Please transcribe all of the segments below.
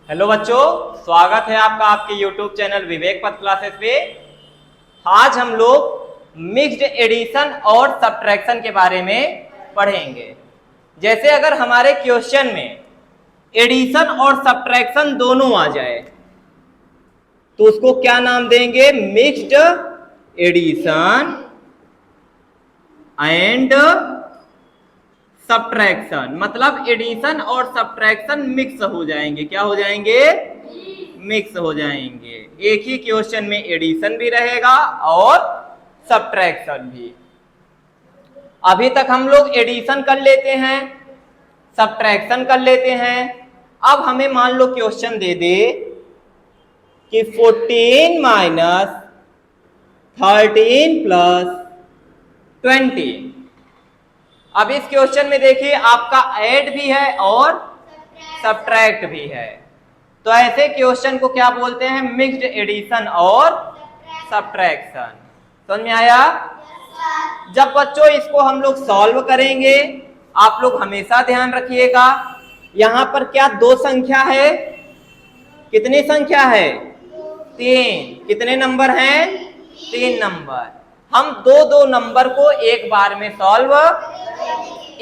Hello बच्चों, स्वागत है आपका आपके YouTube चैनल विवेक पथ क्लासेस पे। आज हम लोग मिक्स्ड एडिशन और सब्ट्रैक्शन के बारे में पढ़ेंगे। जैसे अगर हमारे क्वेश्चन में एडिशन और सब्ट्रैक्शन दोनों आ जाए तो उसको क्या नाम देंगे? Mixed addition and subtraction. मतलब एडिशन और सब्ट्रैक्शन मिक्स हो जाएंगे। क्या हो जाएंगे? मिक्स हो जाएंगे। एक ही क्वेश्चन में एडिशन भी रहेगा और सब्ट्रैक्शन भी। अभी तक हम लोग एडिशन कर लेते हैं, सब्ट्रैक्शन कर लेते हैं। अब हमें मान लो क्वेश्चन दे दे कि 14 माइनस 13 प्लस 20। अब इस क्वेश्चन में देखिए आपका ऐड भी है और सब्ट्रैक्ट भी है। तो ऐसे क्वेश्चन को क्या बोलते हैं? मिक्स्ड एडिशन और सब्ट्रैक्शन। समझ में आया? जब बच्चों इसको हम लोग सॉल्व करेंगे, आप लोग हमेशा ध्यान रखिएगा, यहां पर क्या दो संख्या है? कितनी संख्या है? 3। कितने नंबर हैं? 3 नंबर। हम दो नंबर को एक बार में सॉल्व,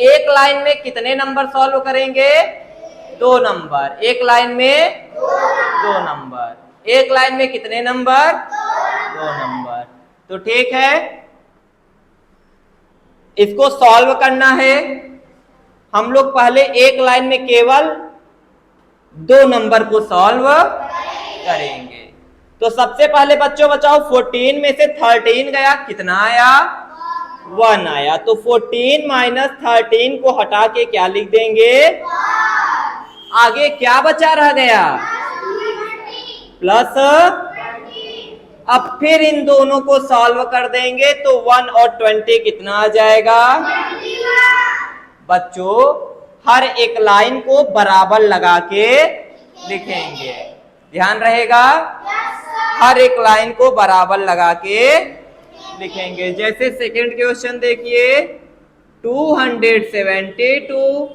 एक लाइन में कितने नंबर सॉल्व करेंगे? 2 नंबर। एक लाइन में 2 नंबर। एक लाइन में कितने नंबर? 2 नंबर। तो ठीक है, इसको सॉल्व करना है। हम लोग पहले एक लाइन में केवल 2 नंबर को सॉल्व करेंगे। तो सबसे पहले बच्चों बताओ, 14 में से 13 गया, कितना आया? 1 आया। तो 14 माइनस 13 को हटा के क्या लिख देंगे? आगे क्या बचा रह गया? प्लस। अब फिर इन दोनों को सॉल्व कर देंगे तो 1 और 20 कितना आ जाएगा? बच्चों हर एक लाइन को बराबर लगा के लिखेंगे, ध्यान रहेगा। हर एक लाइन को बराबर लगा के लिखेंगे। जैसे सेकंड क्वेश्चन देखिए, 272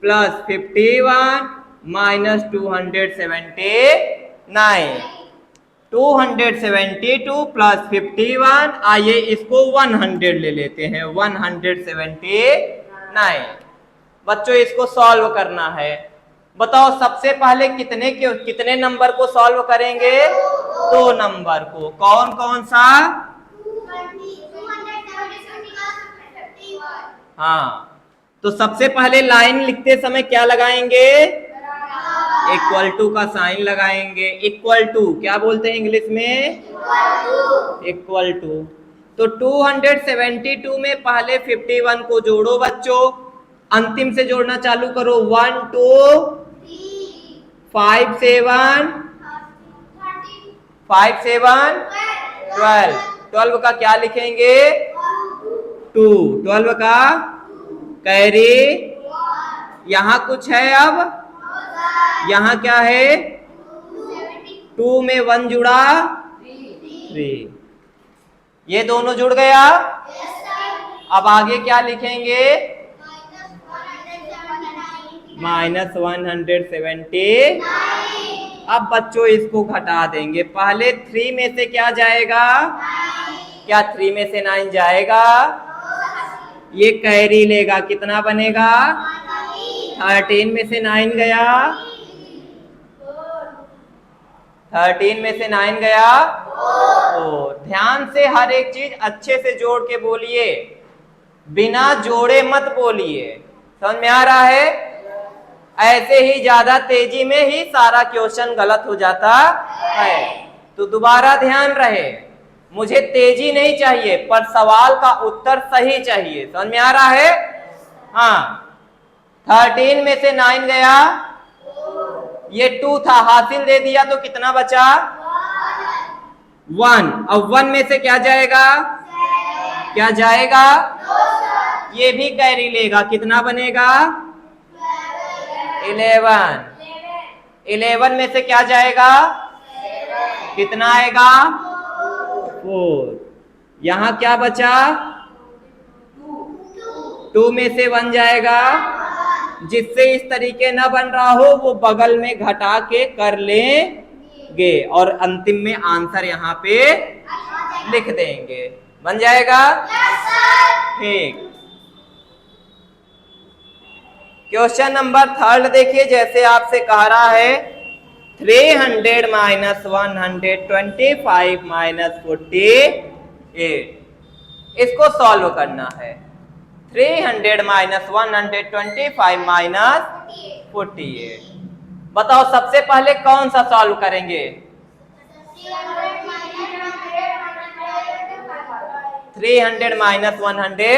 प्लस 51 माइनस 279। 272 प्लस 51, आइए इसको 100 ले लेते हैं, 179। बच्चों इसको सॉल्व करना है। बताओ सबसे पहले कितने नंबर को सॉल्व करेंगे? 2 नंबर को। कौन कौन सा? हाँ, तो सबसे पहले लाइन लिखते समय क्या लगाएंगे? इक्वल टू का साइन लगाएंगे। इक्वल टू क्या बोलते हैं इंग्लिश में? Equal to. तो 272 में पहले 51 को जोड़ो बच्चों, अंतिम से जोड़ना चालू करो। 1 2 5 7 5 7 12। 12 का क्या लिखेंगे? 2। 12 का कैरी। यहां कुछ है? अब यहां क्या है? 2 में 1 जुड़ा 3। ये दोनों जुड़ गया। अब आगे क्या लिखेंगे? माइनस 170। अब बच्चों इसको घटा देंगे। पहले 3 में से क्या जाएगा? क्या 3 में से 9 जाएगा? ये कैरी लेगा, कितना बनेगा? 13 में से 9 गया, 13 में से 9 गया 4। ध्यान से हर एक चीज अच्छे से जोड़ के बोलिए, बिना जोड़े मत बोलिए। समझ में आ रहा है? ऐसे ही ज्यादा तेजी में ही सारा क्वेश्चन गलत हो जाता है। तो दोबारा ध्यान रहे, मुझे तेजी नहीं चाहिए पर सवाल का उत्तर सही चाहिए। समझ में आ रहा है? हाँ, 13 में से 9 गया, ये 2 था, हासिल दे दिया तो कितना बचा? 1। अब 1 में से क्या जाएगा? क्या जाएगा? ये भी कैरी लेगा, कितना बनेगा? 11। 11 में से क्या जाएगा? कितना आएगा? 4। यहां क्या बचा? 2 में से 1 जाएगा, जिससे इस तरीके ना बन रहा हो वो बगल में घटा के कर लेंगे और अंतिम में आंसर यहाँ पे लिख देंगे। बन जाएगा? ठीक। क्वेश्चन नंबर 3 देखिए, जैसे आपसे कह रहा है 300 माइनस 125 माइनस 48, इसको सॉल्व करना है। 300 माइनस 125 माइनस 48, बताओ सबसे पहले कौन सा सॉल्व करेंगे? 300 माइनस 100।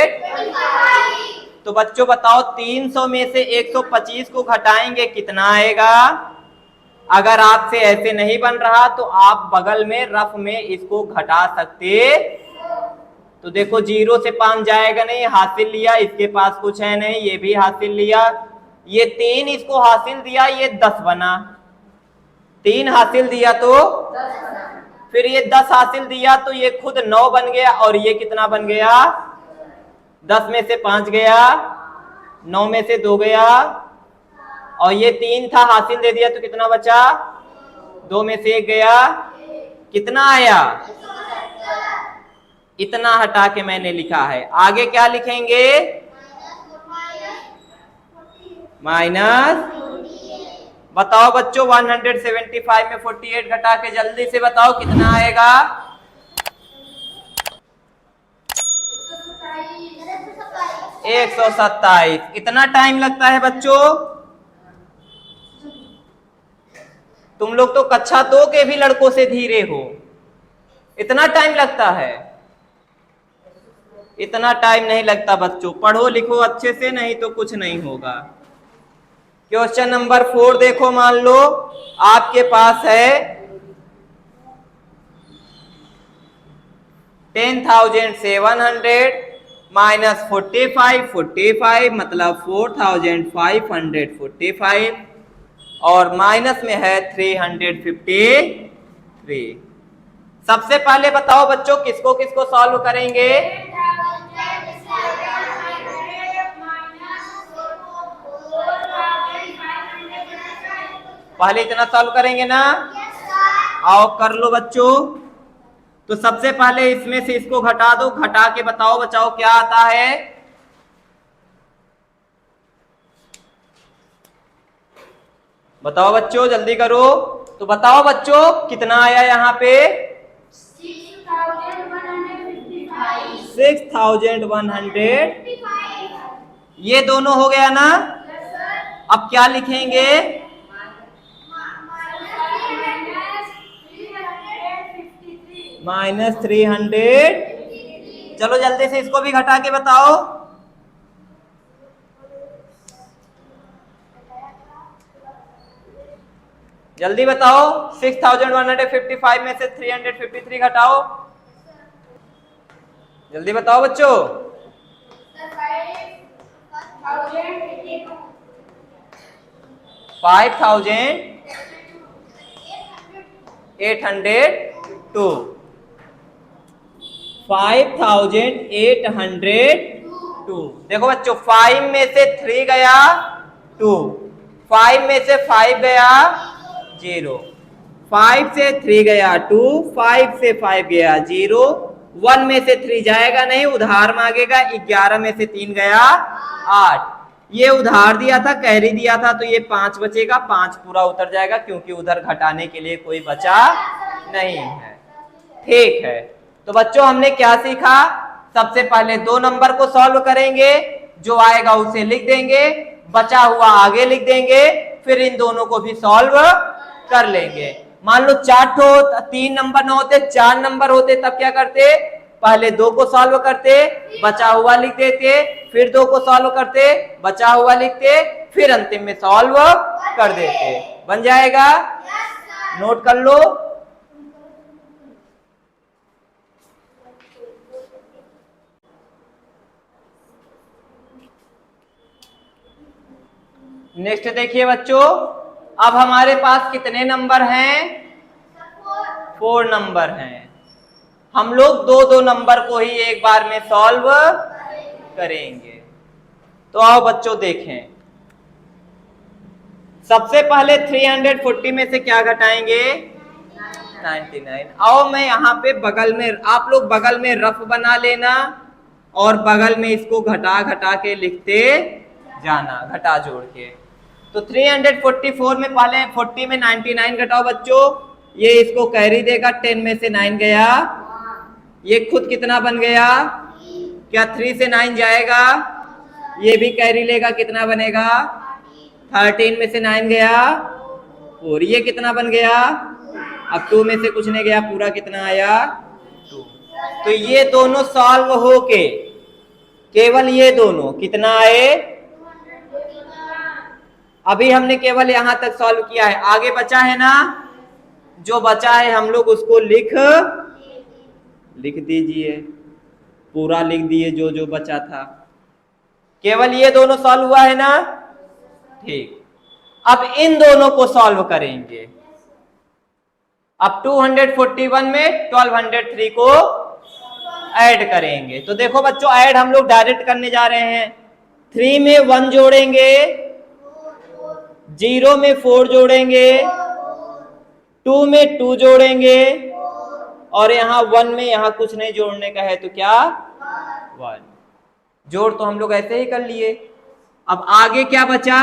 तो बच्चों बताओ 300 में से 125 को घटाएंगे कितना आएगा? अगर आपसे ऐसे नहीं बन रहा तो आप बगल में रफ में इसको घटा सकते। तो देखो 0 से 5 जाएगा नहीं, हासिल लिया, इसके पास कुछ है नहीं, ये भी हासिल लिया, ये 3 इसको हासिल दिया, ये 10 बना, 3 हासिल दिया तो 10 बना, फिर ये 10 हासिल दिया तो ये खुद 9 बन गया, और ये कितना बन गया? 10 में से 5 गया, 9 में से 2 गया, और ये 3 था हासिल दे दिया तो कितना बचा? 2 में से 1 गया, कितना आया? इतना हटा के मैंने लिखा है। आगे क्या लिखेंगे? माइनस, बताओ बच्चों 175 में 48 घटा के जल्दी से बताओ कितना आएगा? 127। इतना टाइम लगता है बच्चों? तुम लोग तो कक्षा 2 के भी लड़कों से धीरे हो, इतना टाइम लगता है? इतना टाइम नहीं लगता बच्चों, पढ़ो लिखो अच्छे से, नहीं तो कुछ नहीं होगा। क्वेश्चन नंबर 4 देखो, मान लो आपके पास है 10,700 माइनस 45 मतलब 4,545, और माइनस में है 353। सबसे पहले बताओ बच्चों किसको किसको सॉल्व करेंगे? पहले इतना सॉल्व करेंगे ना? आओ कर लो बच्चों। तो सबसे पहले इसमें से इसको घटा दो, घटा के बताओ बचाओ क्या आता है? बताओ बच्चों जल्दी करो। तो बताओ बच्चों कितना आया यहाँ पे? 6,155। ये दोनों हो गया ना? अब क्या लिखेंगे? -300। चलो जल्दी से इसको भी घटा के बताओ। जल्दी बताओ, 6,155 में से 353 घटाओ, जल्दी बताओ बच्चों। 5,802। 5,802। देखो बच्चों 5 में से 3 गया 2, 5 में से 5 गया 0, 5 से 3 गया 2, 5 से 5 गया 0, 1 में से 3 जाएगा नहीं, उधार मांगेगा, 11 में से 3 गया 8, ये उधार दिया था, कैरी दिया था, तो ये 5 बचेगा, 5 पूरा उतर जाएगा क्योंकि उधर घटाने के लिए कोई बचा नहीं है। ठीक है, तो बच्चों हमने क्या सीखा? सबसे पहले 2 नंबर को सॉल्व करेंगे, जो आएगा उसे लिख देंगे, बचा हुआ आगे लिख देंगे, फिर इन दोनों को भी सॉल्व कर लेंगे। मान लो 3 नंबर न होते, 4 नंबर होते, तब क्या करते? पहले 2 को सॉल्व करते, बचा हुआ लिख देते, फिर 2 को सॉल्व करते, बचा हुआ लिखते, फिर अंतिम में सॉल्व कर देते। बन जाएगा? नोट कर लो। नेक्स्ट देखिए बच्चों, अब हमारे पास कितने नंबर हैं? 4 नंबर हैं। हम लोग 2 नंबर को ही एक बार में सॉल्व करेंगे। तो आओ बच्चों देखें, सबसे पहले 340 में से क्या घटाएंगे? 99। आओ मैं यहाँ पे बगल में, आप लोग बगल में रफ बना लेना और बगल में इसको घटा घटा के लिखते जाना, घटा जोड़ के। तो 344 में पहले 40 में 99 घटाओ बच्चों, ये इसको कैरी देगा, 10 में से 9 गया, ये खुद कितना बन गया? क्या 3 से 9 जाएगा? ये भी कैरी लेगा, कितना बनेगा? 13 में से 9 गया और ये कितना बन गया? अब 2 में से कुछ नहीं गया, पूरा कितना आया? 2। तो ये दोनों सॉल्व हो के केवल ये दोनों कितना आए? अभी हमने केवल यहां तक सॉल्व किया है, आगे बचा है ना? जो बचा है हम लोग उसको लिख दीजिए, पूरा लिख दिए जो जो बचा था। केवल ये दोनों सॉल्व हुआ है ना? ठीक। अब इन दोनों को सॉल्व करेंगे। अब 241 में 1203 को ऐड करेंगे। तो देखो बच्चों, ऐड हम लोग डायरेक्ट करने जा रहे हैं। 3 में 1 जोड़ेंगे, 0 में 4 जोड़ेंगे, 2 में 2 जोड़ेंगे और यहाँ 1 में यहाँ कुछ नहीं जोड़ने का है, तो क्या? 1। जोड़ तो हम लोग ऐसे ही कर लिए। अब आगे क्या बचा?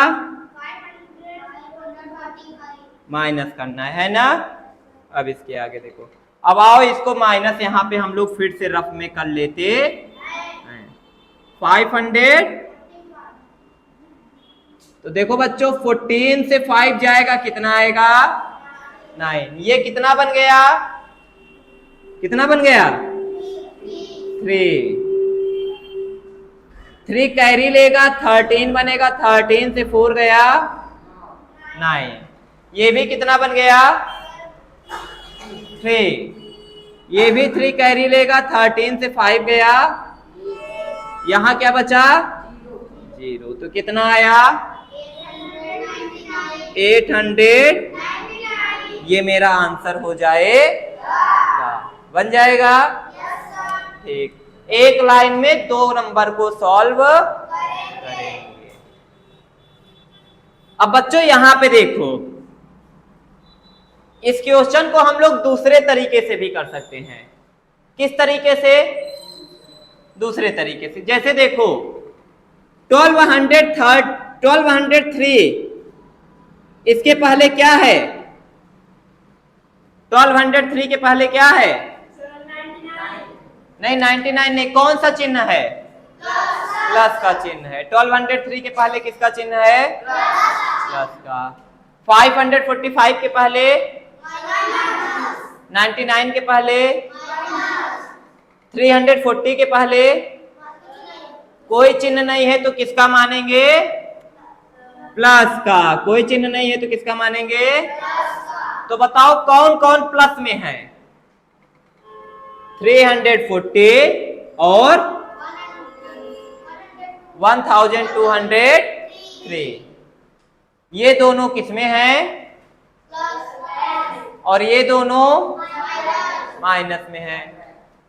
माइनस करना है ना? अब इसके आगे देखो, अब आओ इसको माइनस यहाँ पे हम लोग फिर से रफ में कर लेते हैं। 500, तो देखो बच्चों 14 से 5 जाएगा, कितना आएगा? 9। ये कितना बन गया? कितना बन गया? 3 कैरी लेगा, 13 बनेगा, 13 से 4 गया 9। ये भी कितना बन गया? 3। ये भी 3 कैरी लेगा, 13 से 5 गया, यहां क्या बचा? 0। तो कितना आया? 800। ये मेरा आंसर हो जाएगा, बन जाएगा। ठीक, एक लाइन में 2 नंबर को सॉल्व करेंगे। अब बच्चों यहां पे देखो, इस क्वेश्चन को हम लोग दूसरे तरीके से भी कर सकते हैं। किस तरीके से? दूसरे तरीके से। जैसे देखो 1203 इसके पहले क्या है? 1203 के पहले क्या है? नहीं 99 नहीं, कौन सा चिन्ह है? प्लस का चिन्ह है। 1203 के पहले किसका चिन्ह है? प्लस का। 545 के पहले, 99 के पहले, 340 के पहले कोई चिन्ह नहीं है तो किसका मानेंगे? प्लस का। कोई चिन्ह नहीं है तो किसका मानेंगे? तो बताओ कौन कौन प्लस में है? 340 और 1203। ये दोनों किसमें हैं? और ये दोनों माइनस में है।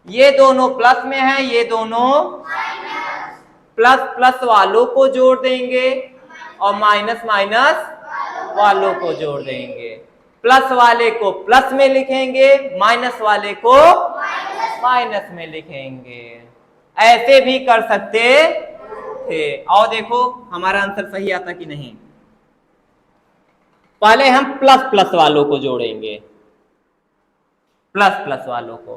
ये दोनों प्लस में है, ये दोनों प्लस प्लस वालों को जोड़ देंगे और माइनस माइनस वालों को जोड़ देंगे। प्लस वाले को प्लस में लिखेंगे, माइनस वाले को माइनस में लिखेंगे। ऐसे भी कर सकते थे। और देखो हमारा आंसर सही आता कि नहीं। पहले हम प्लस प्लस वालों को जोड़ेंगे, प्लस प्लस वालों को।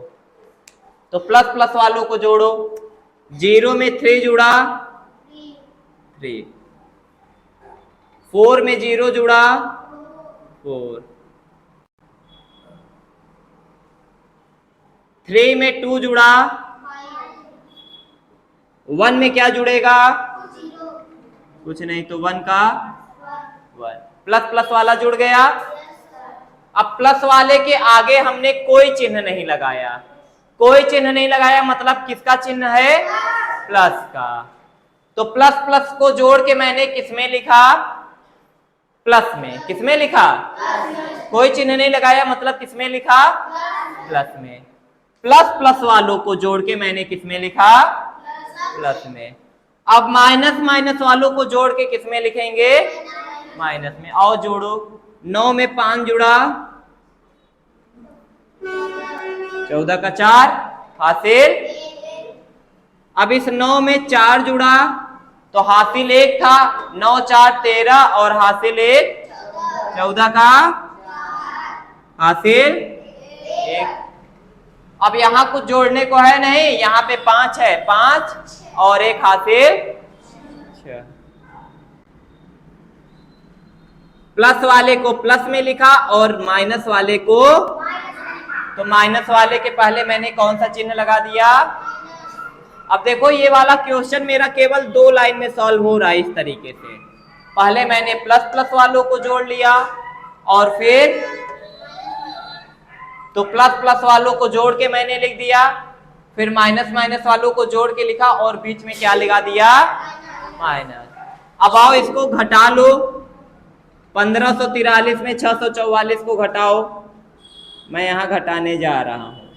तो प्लस प्लस वालों को जोड़ो। 0 में 3 जुड़ा, 3। 4 में 0 जुड़ा, 4। 3 में 2 जुड़ा, 1 में क्या जुड़ेगा? कुछ नहीं, तो 1 का 1। प्लस प्लस वाला जुड़ गया। अब प्लस वाले के आगे हमने कोई चिन्ह नहीं लगाया। कोई चिन्ह नहीं लगाया मतलब किसका चिन्ह है? प्लस का। तो प्लस प्लस को जोड़ के मैंने किसमें लिखा? प्लस में। किसमें लिखा? कोई चिन्ह नहीं लगाया मतलब किसमें लिखा? प्लस में। प्लस प्लस वालों को जोड़ के मैंने किसमें लिखा? प्लस में। अब माइनस माइनस वालों को जोड़ के किसमें लिखेंगे? माइनस में। और जोड़ो, 9 में 5 जुड़ा, 14 का 4 हासिल। अब इस 9 में 4 जुड़ा तो हासिल 1 था, 9 4 13 और हासिल 1, 14 का हासिल 1। अब यहां कुछ जोड़ने को है नहीं, यहां पे 5 है, 5 और 1 हासिल 6। प्लस वाले को प्लस में लिखा और माइनस वाले को, तो माइनस वाले के पहले मैंने कौन सा चिन्ह लगा दिया। अब देखो ये वाला क्वेश्चन मेरा केवल 2 लाइन में सॉल्व हो रहा है इस तरीके से। पहले मैंने प्लस प्लस वालों को जोड़ लिया और फिर तो प्लस प्लस वालों को जोड़ के मैंने लिख दिया, फिर माइनस माइनस वालों को जोड़ के लिखा और बीच में क्या लगा दिया, माइनस। अब आओ इसको घटा लो, 1543 में 644 को घटाओ, मैं यहां घटाने जा रहा हूं।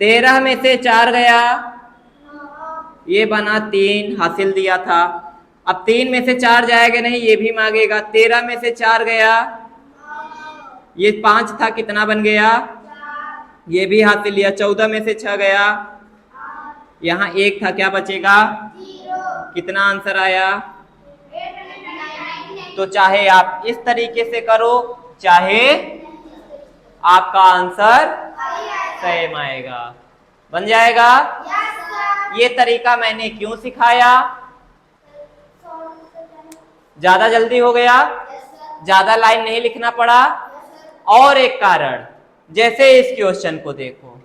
13 में से 4 गया, ये बना 3 हासिल दिया था। अब 3 में से 4 जाएगा नहीं, ये भी मांगेगा। 13 में से 4 गया, ये 5 था, कितना बन गया, ये भी हासिल लिया। 14 में से 6 गया, यहाँ 1 था, क्या बचेगा, कितना आंसर आया। तो चाहे आप इस तरीके से करो, चाहे आपका आंसर सेम आएगा, बन जाएगा। ये तरीका मैंने क्यों सिखाया, ज्यादा जल्दी हो गया, ज्यादा लाइन नहीं लिखना पड़ा। और एक कारण, जैसे इस क्वेश्चन को देखो,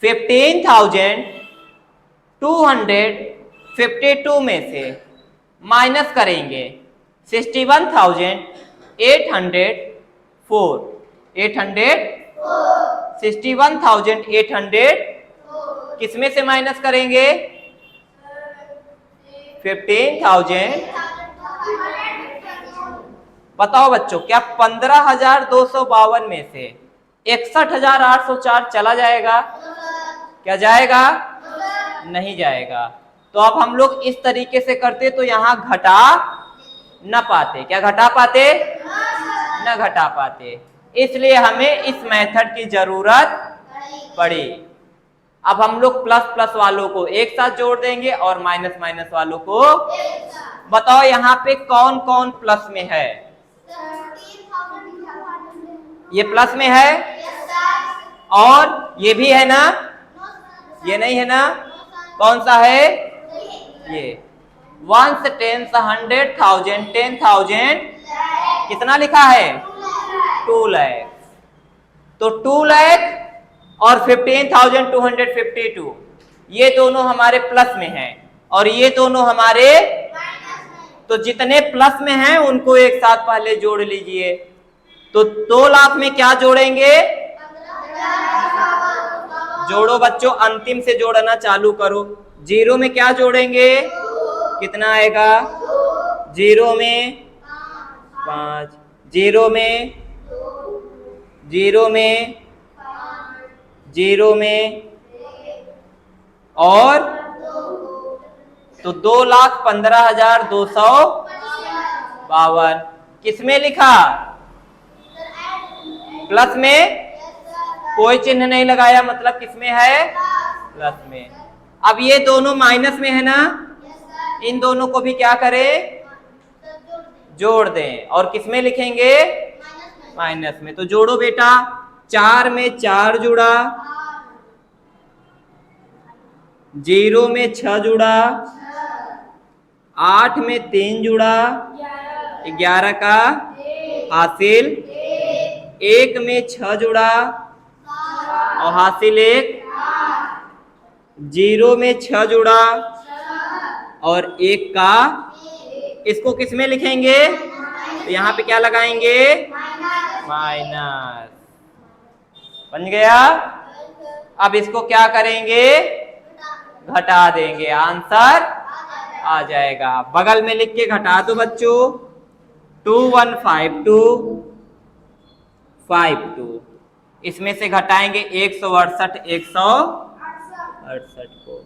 15,252 में से माइनस करेंगे 61,804, 61,800 किसमें से माइनस करेंगे, 15,000। बताओ बच्चों, क्या 15,252 में से 61,804 चला जाएगा, क्या जाएगा, नहीं जाएगा। तो अब हम लोग इस तरीके से करते तो यहां घटा न पाते, क्या घटा पाते, न घटा पाते, इसलिए हमें इस मेथड की जरूरत पड़ी। अब हम लोग प्लस प्लस वालों को एक साथ जोड़ देंगे और माइनस माइनस वालों को। बताओ यहाँ पे कौन कौन प्लस में है, ये प्लस में है और ये भी है ना, ये नहीं है ना, कौन सा है, ये 1 10 100,000 10,000 कितना लिखा है, 2 लाख। तो 2 लाख और 15,252 ये दोनों हमारे प्लस में हैं और ये दोनों हमारे, तो जितने प्लस में हैं उनको एक साथ पहले जोड़ लीजिए। तो 2 लाख में क्या जोड़ेंगे, जोड़ो बच्चों, अंतिम से जोड़ना चालू करो। 0 में क्या जोड़ेंगे, कितना आएगा, 0 में 5, 0 में 0 में 0 में और तो 2,15,252 किसमें लिखा, प्लस में, कोई चिन्ह नहीं लगाया, मतलब किसमें है, प्लस में। अब ये दोनों माइनस में है ना, इन दोनों को भी क्या करें, जोड़ दें और किसमें लिखेंगे, माइनस में। तो जोड़ो बेटा, 4 में 4 जुड़ा, 0 में 6 जुड़ा, 8 में 3 जुड़ा, 11 का हासिल, 1 में 6 जुड़ा और हासिल 1, 0 में 6 जुड़ा और 1 का, इसको किसमें लिखेंगे, तो यहाँ पे क्या लगाएंगे, माइनस, बन गया। अब इसको क्या करेंगे, घटा देंगे, आंसर आ जाएगा। बगल में लिख के घटा दो बच्चों, 2152 इसमें से घटाएंगे 168 168 को,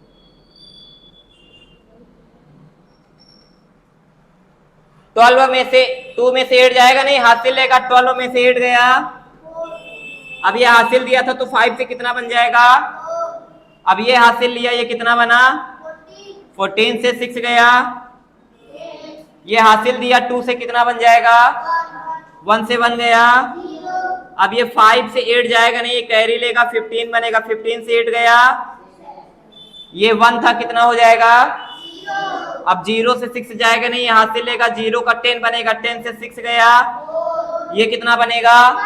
12 में से 2 में से 8 जाएगा नहीं, हासिल लेगा, 12 में से 8 गया। अब ये हासिल दिया था तो 5 से कितना बन जाएगा? अब ये हासिल लिया, ये कितना बना? 14 से 6 गया। ये हासिल दिया 2 से कितना बन जाएगा? 1 से 1 गया। अब ये 5 से 8 जाएगा नहीं, ये कैरी लेगा, 15 बनेगा, 15 से 8 गया। ये 1 था, कितना हो जाएगा? अब 0 से 6 जाएगा नहीं, यहां से लेगा, 0 का 10 बनेगा, 10 से 6 गया। ये कितना बनेगा?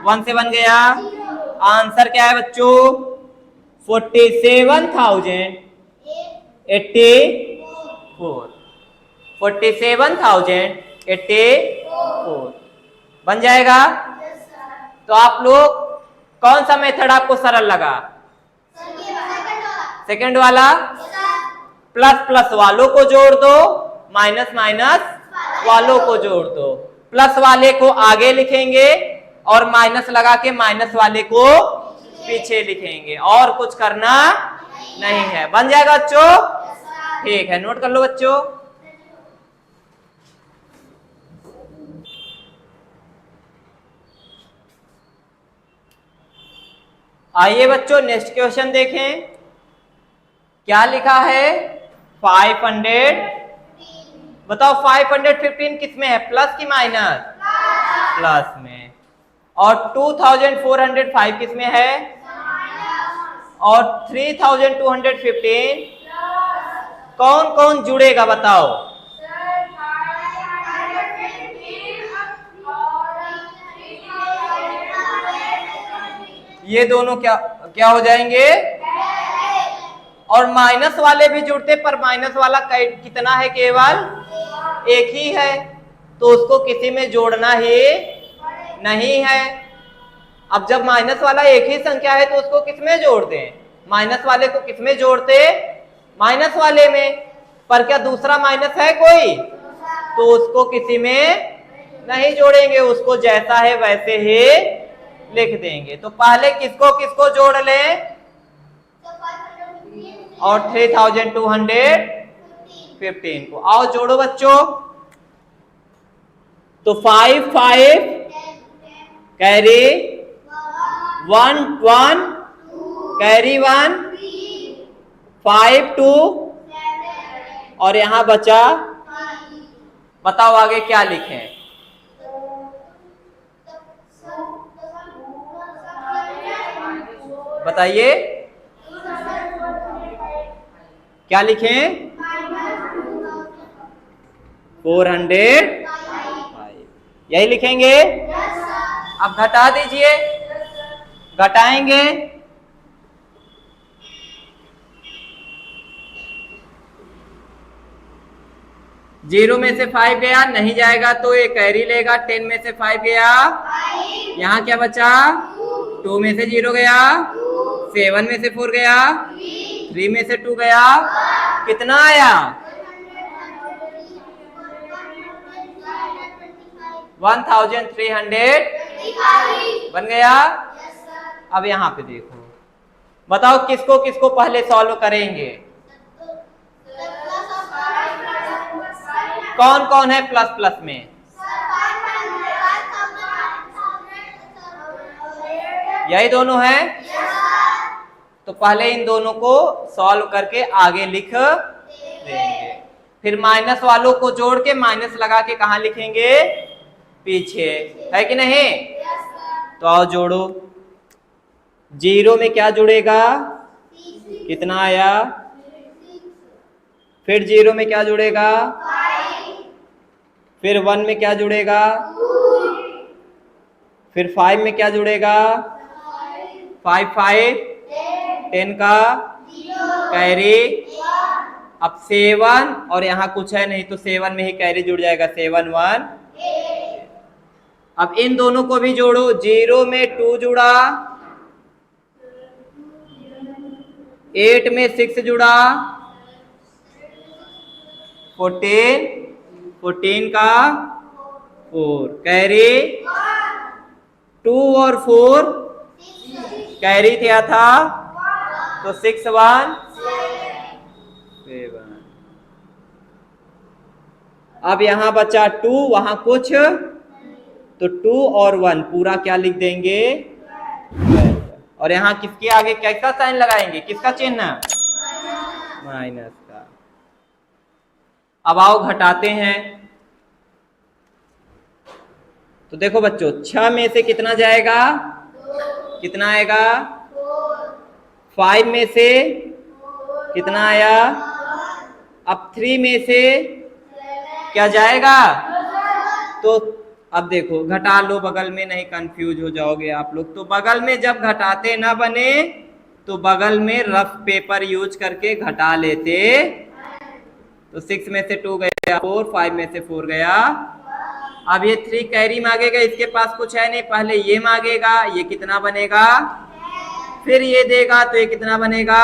1 से 1 गया। आंसर क्या है बच्चों? 47,084। 47,084 बन जाएगा। तो आप लोग कौन सा मेथड आपको सरल लगा? सेकंड वाला। प्लस प्लस वालों को जोड़ दो, माइनस माइनस वालों को जोड़ दो। प्लस वाले को आगे लिखेंगे और माइनस लगा के माइनस वाले को पीछे लिखेंगे, और कुछ करना नहीं है। बन जाएगा बच्चों? ठीक है, नोट कर लो बच्चों। आइए बच्चों नेक्स्ट क्वेश्चन देखें। क्या लिखा है? 500। बताओ 515 किस में है, प्लस की माइनस? प्लस में। और 2405 किस में है? और 3215 कौन कौन जुड़ेगा बताओ? ये दोनों क्या क्या हो जाएंगे? और माइनस वाले भी जुड़ते, पर माइनस वाला कितना है? केवल एक ही है, तो उसको किसी में जोड़ना ही नहीं है। अब जब माइनस वाला एक ही संख्या है तो उसको किस में जोड़ते हैं? माइनस वाले को किस में जोड़ते? माइनस वाले में। पर क्या दूसरा माइनस है कोई? तो उसको किसी में नहीं जोड़ेंगे, उसको जैसा है वैसे ही लिख देंगे। तो पहले किसको किसको जोड़ लें? और 3215 को आओ जोड़ो बच्चों। तो 5 5 कैरी 1 1 कैरी 1 5 2 और यहां बचा। बताओ आगे क्या लिखें? बताइए क्या लिखें? 405 यही लिखेंगे। अब घटा दीजिए, घटाएंगे। जीरो में से 5 गया, नहीं जाएगा तो ये कैरी लेगा। 10 में से 5 गया, यहाँ क्या बचा? 2 में से 0 गया, 7 में से 4 गया, 3 में से 2 गया, कितना आया? 1300 बन गया। अब यहाँ पे देखो, बताओ किसको किसको पहले सॉल्व करेंगे? कौन कौन है प्लस प्लस में? यही दोनों हैं। तो पहले इन दोनों को सॉल्व करके आगे लिख देंगे, फिर माइनस वालों को जोड़ के माइनस लगा के कहां लिखेंगे? पीछे, है कि नहीं? तो आओ जोड़ो। 0 में क्या जुड़ेगा? कितना आया? फिर 0 में क्या जुड़ेगा? फिर 1 में क्या जुड़ेगा? फिर 5 में क्या जुड़ेगा? 5 5 10 का कैरी। अब 7 और यहाँ कुछ है नहीं तो 7 में ही कैरी जुड़ जाएगा। 7 1 अब इन दोनों को भी जोड़ो। 0 में 2 जुड़ा, 8 में 6 जुड़ा, 14 का 4 कैरी। 2 और 4 कैरी क्या था? तो 6 1 7। अब यहाँ बचा 2, वहां कुछ, तो 2 और 1 पूरा क्या लिख देंगे 12। और यहाँ किसके आगे कैसा साइन लगाएंगे, किसका चिन्ह, माइनस का। अब आओ घटाते हैं। तो देखो बच्चों 6 में से कितना जाएगा, कितना आएगा, 5 में से कितना आया, अब 3 में से क्या जाएगा, तो अब देखो घटा लो बगल में, नहीं कंफ्यूज हो जाओगे आप लोग। तो बगल में जब घटाते ना बने तो बगल में रफ पेपर यूज करके घटा लेते। तो 6 में से 2 गया 4, 5 में से 4 गया। अब ये 3 कैरी मांगेगा, इसके पास कुछ है नहीं, पहले ये मांगेगा, ये कितना बनेगा, फिर ये देगा तो ये कितना बनेगा,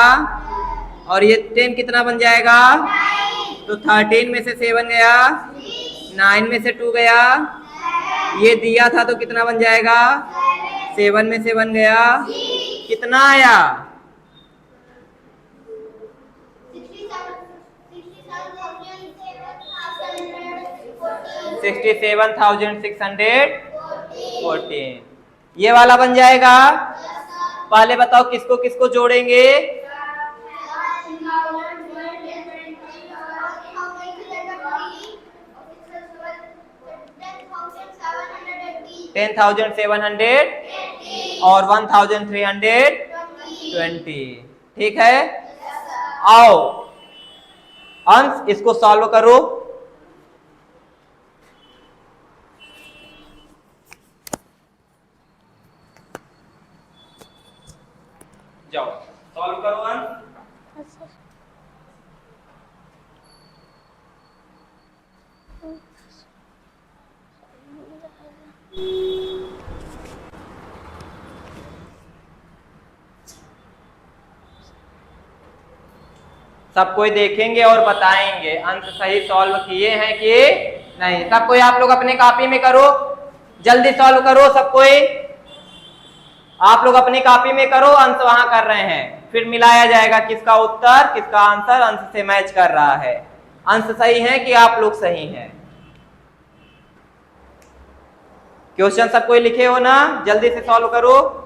और ये 10 कितना बन जाएगा, तो 13 में से 7 गया, 9 में से 2 गया, ये दिया था तो कितना बन जाएगा, 7 में से 1 गया, कितना आया, 67,614। ये वाला बन जाएगा। पहले बताओ किसको किसको जोड़ेंगे, $10,700 और 1,320। ठीक है, आओ अंश इसको सॉल्व करो। जाओ सॉल्व करो अंश। सब कोई देखेंगे और बताएंगे अंश सही सॉल्व किए हैं कि नहीं। सब कोई आप लोग अपने कॉपी में करो, जल्दी सॉल्व करो सब कोई, आप लोग अपनी कॉपी में करो, अंश वहां कर रहे हैं, फिर मिलाया जाएगा किसका उत्तर किसका आंसर अंश से मैच कर रहा है। अंश सही है कि आप लोग सही हैं। क्वेश्चन सब कोई लिखे हो ना, जल्दी से सॉल्व करो।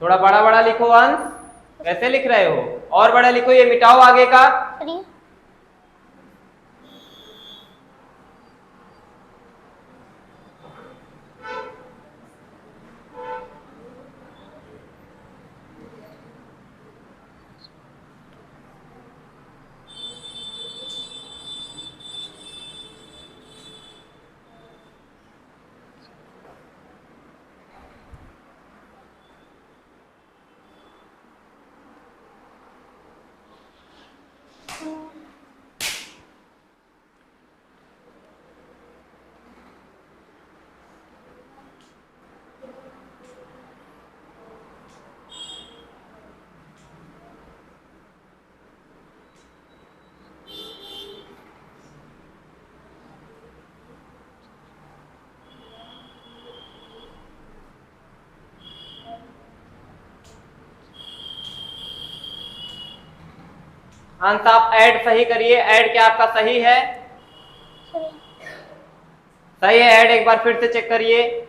थोड़ा बड़ा बड़ा लिखो अंश, कैसे लिख रहे हो, और बड़ा लिखो, ये मिटाओ आगे का। अंश आप ऐड सही करिए, ऐड क्या आपका सही है, सही है, ऐड एक बार फिर से चेक करिए।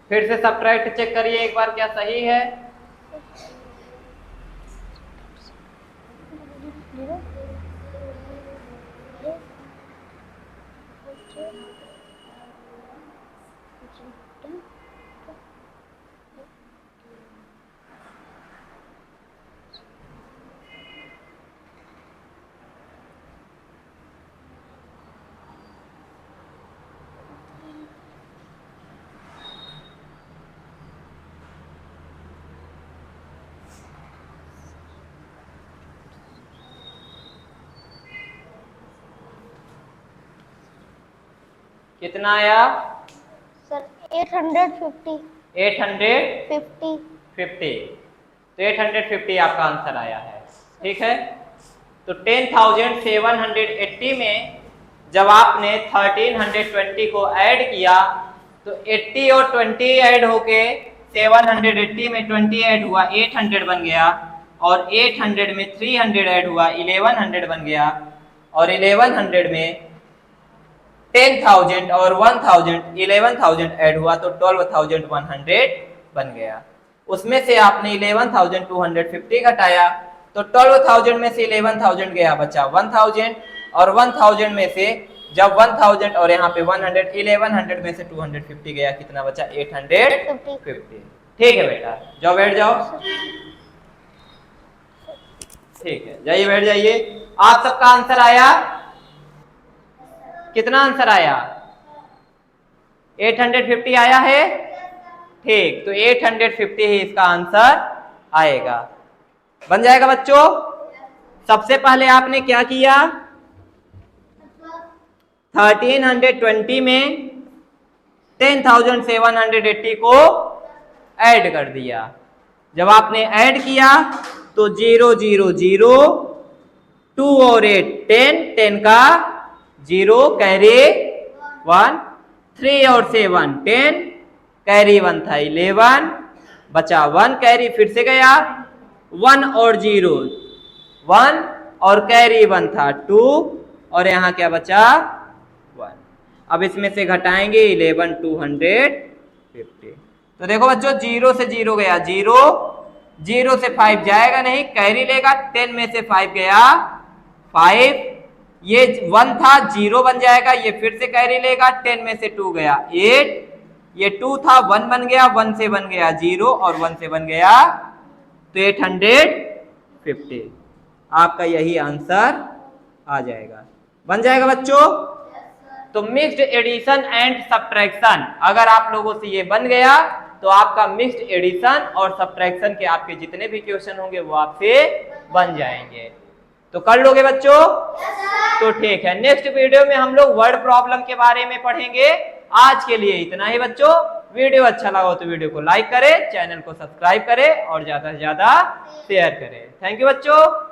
फिर से सब्ट्रैक्ट चेक करिए एक बार क्या सही है। कितना आया सर? 850। 850। तो 850 आपका आंसर आया है। ठीक है, तो 10,780 में जब आपने 1320 को ऐड किया तो 80 और 20 ऐड होके 780 में 20 ऐड हुआ 800 बन गया, और 800 में 300 ऐड हुआ 1100 बन गया, और 1100 में 10,000 और 1,000 11,000 ऐड हुआ तो 12,100 बन गया। उसमें से आपने 11,250 घटाया तो 12,000 में से 11,000 गया, बचा 1,000, और 1,000 में से जब 1,000 और यहाँ पे 100 1100 में से 250 गया, कितना बचा 850। ठीक है बेटा, जाओ बैठ जाओ। ठीक है, जाइए बैठ जाइए। आप सबका आंसर आया, कितना आंसर आया 850 आया है। ठीक, तो 850 ही इसका आंसर आएगा, बन जाएगा बच्चों। सबसे पहले आपने क्या किया, 1320 में 10,780 को ऐड कर दिया। जब आपने ऐड किया तो 0 0 0 2 और 8 10 10 का 0 कैरी 1 3 और 7 10 कैरी 1 था 11 बचा 1 कैरी फिर से गया 1 और 0 1 और कैरी 1 था 2 और यहाँ क्या बचा 1। अब इसमें से घटाएंगे 11 250। तो देखो बच्चों 0 से 0 गया 0 0 से 5 जाएगा नहीं, कैरी लेगा 10 में से 5 गया 5, ये 1 था 0 बन जाएगा, ये फिर से कैरी लेगा 10 में से 2 गया 8, ये 2 था 1 बन गया 1 से बन गया 0 और 1 से बन गया तो 850। आपका यही आंसर आ जाएगा, बन जाएगा बच्चों। तो मिक्स्ड एडिशन एंड सब्ट्रैक्शन अगर आप लोगों से ये बन गया तो आपका मिक्स्ड एडिशन और सब्ट्रैक्शन के आपके जितने भी क्वेश्चन होंगे वो आपसे बन जाएंगे। तो कर लोगे बच्चों? तो ठीक है, नेक्स्ट वीडियो में हम लोग वर्ड प्रॉब्लम के बारे में पढ़ेंगे। आज के लिए इतना ही बच्चों। वीडियो अच्छा लगा हो तो वीडियो को लाइक करें, चैनल को सब्सक्राइब करें और ज्यादा से ज्यादा शेयर करें। थैंक यू बच्चों।